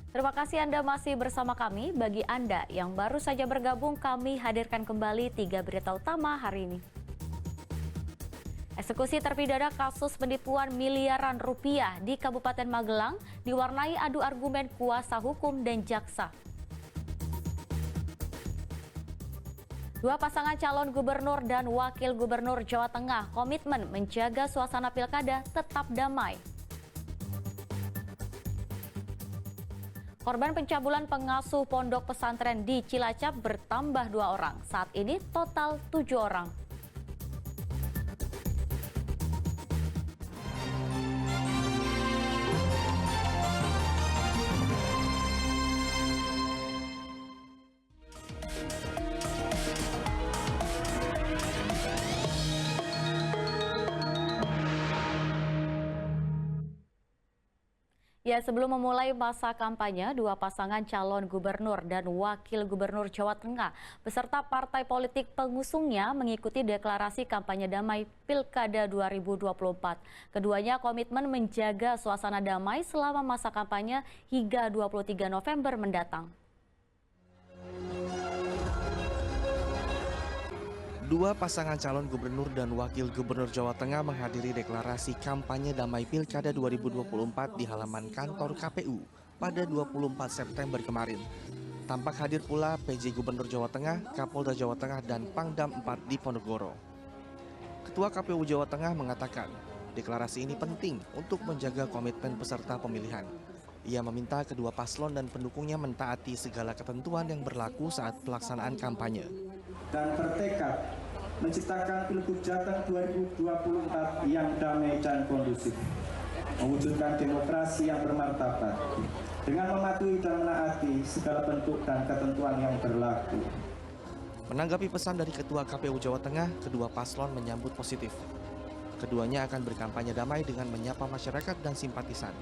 Terima kasih Anda masih bersama kami. Bagi Anda yang baru saja bergabung, kami hadirkan kembali 3 berita utama hari ini. Eksekusi terpidana kasus penipuan miliaran rupiah di Kabupaten Magelang diwarnai adu argumen kuasa hukum dan jaksa. Dua pasangan calon gubernur dan wakil gubernur Jawa Tengah komitmen menjaga suasana pilkada tetap damai. Korban pencabulan pengasuh pondok pesantren di Cilacap bertambah 2 orang. Saat ini total 7 orang. Ya, sebelum memulai masa kampanye, dua pasangan calon gubernur dan wakil gubernur Jawa Tengah beserta partai politik pengusungnya mengikuti deklarasi kampanye damai Pilkada 2024. Keduanya komitmen menjaga suasana damai selama masa kampanye hingga 23 November mendatang. Dua pasangan calon gubernur dan wakil gubernur Jawa Tengah menghadiri deklarasi kampanye damai Pilkada 2024 di halaman kantor KPU pada 24 September kemarin. Tampak hadir pula PJ Gubernur Jawa Tengah, Kapolda Jawa Tengah, dan Pangdam 4 di Ponorogo. Ketua KPU Jawa Tengah mengatakan, deklarasi ini penting untuk menjaga komitmen peserta pemilihan. Ia meminta kedua paslon dan pendukungnya mentaati segala ketentuan yang berlaku saat pelaksanaan kampanye. Dan bertekad menciptakan Pilgub Jateng 2024 yang damai dan kondusif, mewujudkan demokrasi yang bermartabat dengan mematuhi dan menaati segala bentuk dan ketentuan yang berlaku. Menanggapi pesan dari Ketua KPU Jawa Tengah, kedua paslon menyambut positif. Keduanya akan berkampanye damai dengan menyapa masyarakat dan simpatisan.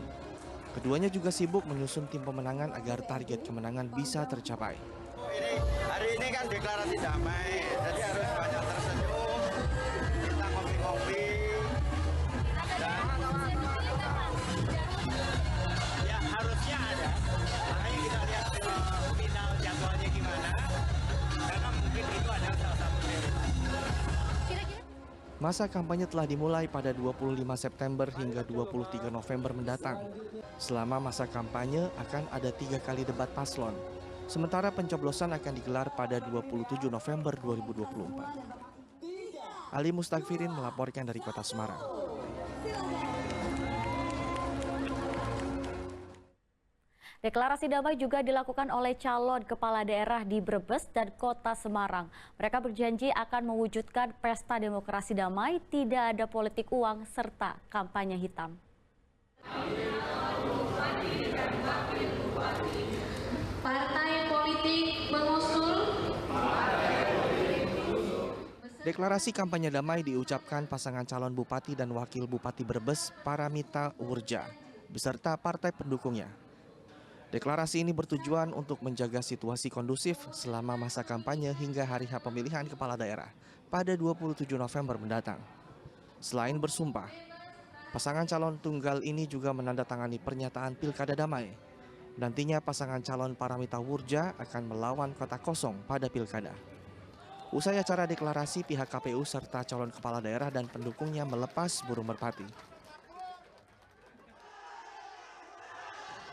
Keduanya juga sibuk menyusun tim pemenangan agar target kemenangan bisa tercapai. Hari ini kan deklarasi damai, jadi harus banyak tersenyum, kita ngopi-ngopi, dan ya harusnya ada. Makanya kita lihat final jadwalnya gimana, karena mungkin itu adalah salah satu prioritas. Masa kampanye telah dimulai pada 25 September hingga 23 November mendatang. Selama masa kampanye akan ada 3 kali debat paslon. Sementara pencoblosan akan digelar pada 27 November 2024. Ali Mustakfirin melaporkan dari Kota Semarang. Deklarasi damai juga dilakukan oleh calon kepala daerah di Brebes dan Kota Semarang. Mereka berjanji akan mewujudkan pesta demokrasi damai, tidak ada politik uang, serta kampanye hitam. Partai politik mengusul. Deklarasi kampanye damai diucapkan pasangan calon Bupati dan Wakil Bupati Brebes, Paramita Urja, beserta partai pendukungnya. Deklarasi ini bertujuan untuk menjaga situasi kondusif selama masa kampanye hingga hari H pemilihan kepala daerah pada 27 November mendatang. Selain bersumpah, pasangan calon tunggal ini juga menandatangani pernyataan pilkada damai. Nantinya pasangan calon Paramita Urja akan melawan kota kosong pada pilkada. Usai acara deklarasi, pihak KPU serta calon kepala daerah dan pendukungnya melepas burung merpati.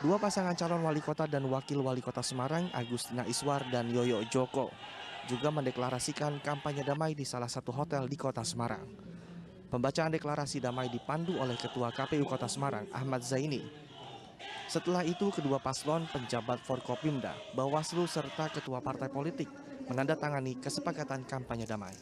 Dua pasangan calon wali kota dan wakil wali kota Semarang, Agustina Iswar dan Yoyo Joko, juga mendeklarasikan kampanye damai di salah satu hotel di kota Semarang. Pembacaan deklarasi damai dipandu oleh Ketua KPU Kota Semarang, Ahmad Zaini. Setelah itu, kedua paslon, penjabat Forkopimda, Bawaslu, serta ketua partai politik menandatangani kesepakatan kampanye damai.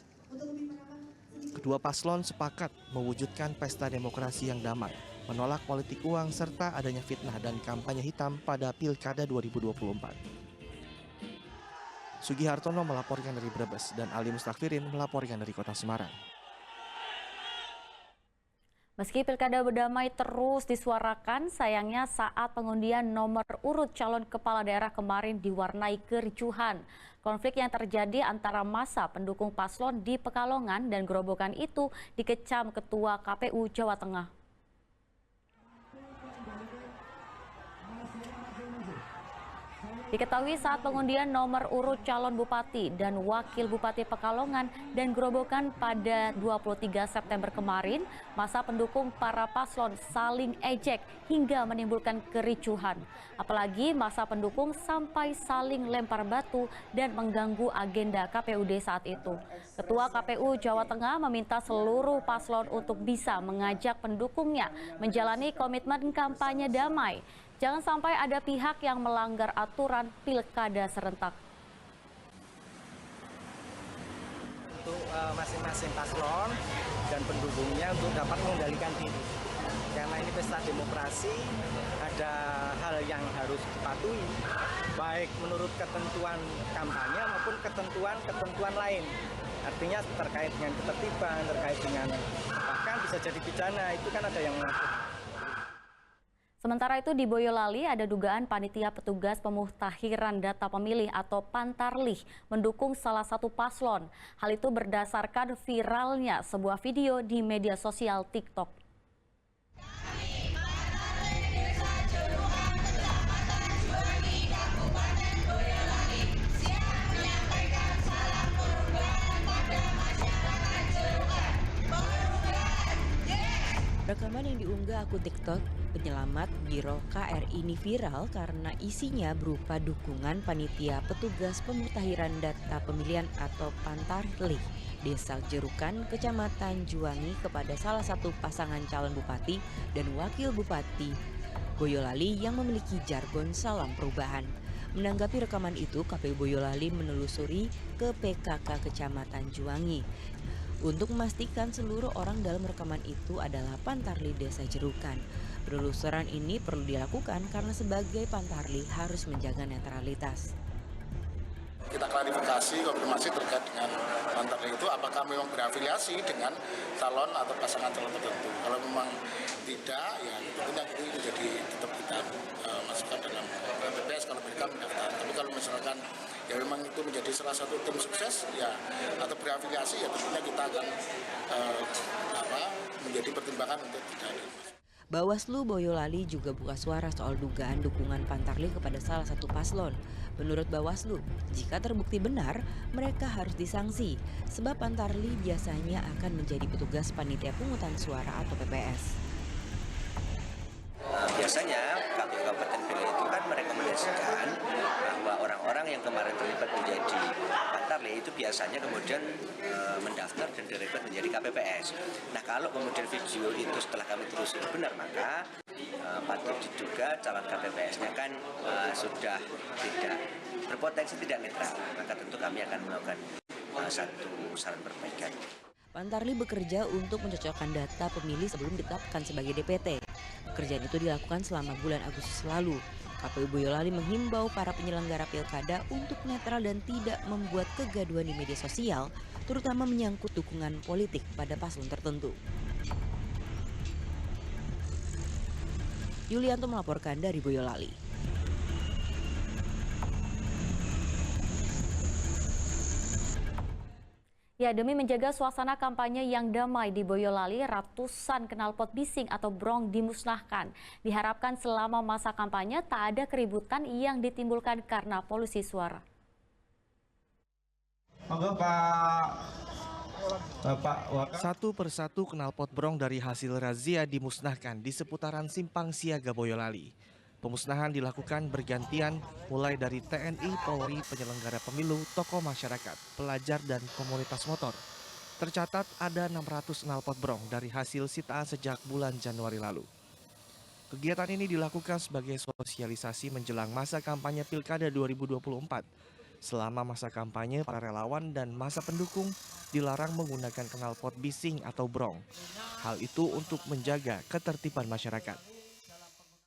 Kedua paslon sepakat mewujudkan pesta demokrasi yang damai, menolak politik uang, serta adanya fitnah dan kampanye hitam pada Pilkada 2024. Sugi Hartono melaporkan dari Brebes dan Ali Mustakfirin melaporkan dari Kota Semarang. Meski pilkada berdamai terus disuarakan, sayangnya saat pengundian nomor urut calon kepala daerah kemarin diwarnai kericuhan. Konflik yang terjadi antara massa pendukung paslon di Pekalongan dan Grobogan itu dikecam Ketua KPU Jawa Tengah. Diketahui saat pengundian nomor urut calon bupati dan wakil bupati Pekalongan dan Grobogan pada 23 September kemarin, masa pendukung para paslon saling ejek hingga menimbulkan kericuhan. Apalagi masa pendukung sampai saling lempar batu dan mengganggu agenda KPUD saat itu. Ketua KPU Jawa Tengah meminta seluruh paslon untuk bisa mengajak pendukungnya menjalani komitmen kampanye damai. Jangan sampai ada pihak yang melanggar aturan pilkada serentak. Untuk masing-masing paslon dan pendukungnya untuk dapat mengendalikan diri. Karena ini pesta demokrasi, ada hal yang harus dipatuhi, baik menurut ketentuan kampanye maupun ketentuan lain. Artinya terkait dengan ketertiban, terkait dengan bahkan bisa jadi pidana, itu kan ada yang mengatur. Sementara itu di Boyolali ada dugaan panitia petugas pemuktahiran data pemilih atau Pantarlih mendukung salah satu paslon. Hal itu berdasarkan viralnya sebuah video di media sosial TikTok. Rekaman yang diunggah akun TikTok penyelamat Biro KRI ini viral karena isinya berupa dukungan panitia petugas pemutahiran data pemilihan atau Pantarlih Desa Jerukan, Kecamatan Juwangi kepada salah satu pasangan calon bupati dan wakil bupati Boyolali yang memiliki jargon salam perubahan. Menanggapi rekaman itu, KPU Boyolali menelusuri ke PKK Kecamatan Juwangi untuk memastikan seluruh orang dalam rekaman itu adalah Pantarlih Desa Jerukan. Penelusuran ini perlu dilakukan karena sebagai Pantarlih harus menjaga netralitas. Kita klarifikasi, konfirmasi terkait dengan Pantarlih itu apakah memang berafiliasi dengan calon atau pasangan calon tertentu. Kalau memang tidak, ya tentunya itu jadi tetap kita masukkan dalam PPS kalau mereka mendaftar. Tapi kalau misalkan ya memang itu menjadi salah satu tim sukses ya atau berafiliasi ya tentunya kita akan menjadi pertimbangan untuk tidak ada. Bawaslu Boyolali juga buka suara soal dugaan dukungan Pantarlih kepada salah satu paslon. Menurut Bawaslu, jika terbukti benar, mereka harus disanksi sebab Pantarlih biasanya akan menjadi petugas panitia pungutan suara atau PPS. Biasanya KPU Kabupaten Belu itu kan merekomendasikan bahwa orang-orang yang kemarin terlibat menjadi Pantarlih itu biasanya kemudian mendaftar dan direkrut menjadi KPPS. Nah kalau kemudian video itu setelah kami telusuri benar, maka patut diduga calon KPPS-nya kan sudah tidak berpotensi tidak netral. Maka tentu kami akan melakukan satu saran perbaikan. Pantarlih bekerja untuk mencocokkan data pemilih sebelum ditetapkan sebagai DPT. Pekerjaan itu dilakukan selama bulan Agustus lalu. KPU Boyolali menghimbau para penyelenggara pilkada untuk netral dan tidak membuat kegaduhan di media sosial, terutama menyangkut dukungan politik pada paslon tertentu. Yulianto melaporkan dari Boyolali. Ya, demi menjaga suasana kampanye yang damai di Boyolali, ratusan knalpot bising atau brong dimusnahkan. Diharapkan selama masa kampanye tak ada keributan yang ditimbulkan karena polusi suara. Monggo Bapak. Satu persatu knalpot brong dari hasil razia dimusnahkan di seputaran Simpang Siaga Boyolali. Pemusnahan dilakukan bergantian mulai dari TNI, Polri, penyelenggara pemilu, tokoh masyarakat, pelajar, dan komunitas motor. Tercatat ada 600 knalpot brong dari hasil sitaan sejak bulan Januari lalu. Kegiatan ini dilakukan sebagai sosialisasi menjelang masa kampanye Pilkada 2024. Selama masa kampanye, para relawan dan masa pendukung dilarang menggunakan knalpot bising atau brong. Hal itu untuk menjaga ketertiban masyarakat.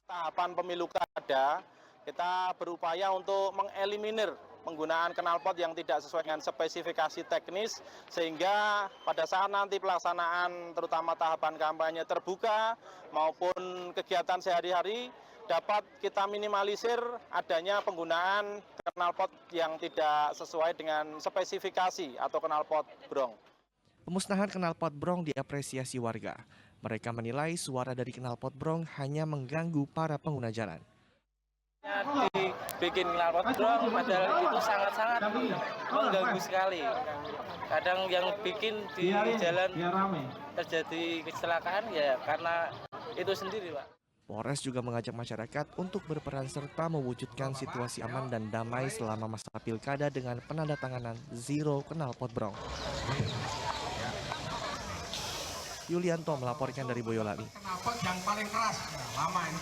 Tahapan pemilu kada, kita berupaya untuk mengeliminir penggunaan knalpot yang tidak sesuai dengan spesifikasi teknis, sehingga pada saat nanti pelaksanaan terutama tahapan kampanye terbuka maupun kegiatan sehari-hari dapat kita minimalisir adanya penggunaan knalpot yang tidak sesuai dengan spesifikasi atau knalpot brong. Pemusnahan knalpot brong diapresiasi warga. Mereka menilai suara dari knalpot brong hanya mengganggu para pengguna jalan. Dibikin knalpot dong, padahal itu sangat-sangat mengganggu sekali. Kadang yang bikin di jalan terjadi kecelakaan ya karena itu sendiri, Pak. Polres juga mengajak masyarakat untuk berperan serta mewujudkan situasi aman dan damai selama masa pilkada dengan penandatanganan Zero Knalpot Brong. Yulianto melaporkan dari Boyolali. Knalpot yang paling keras, lama ini.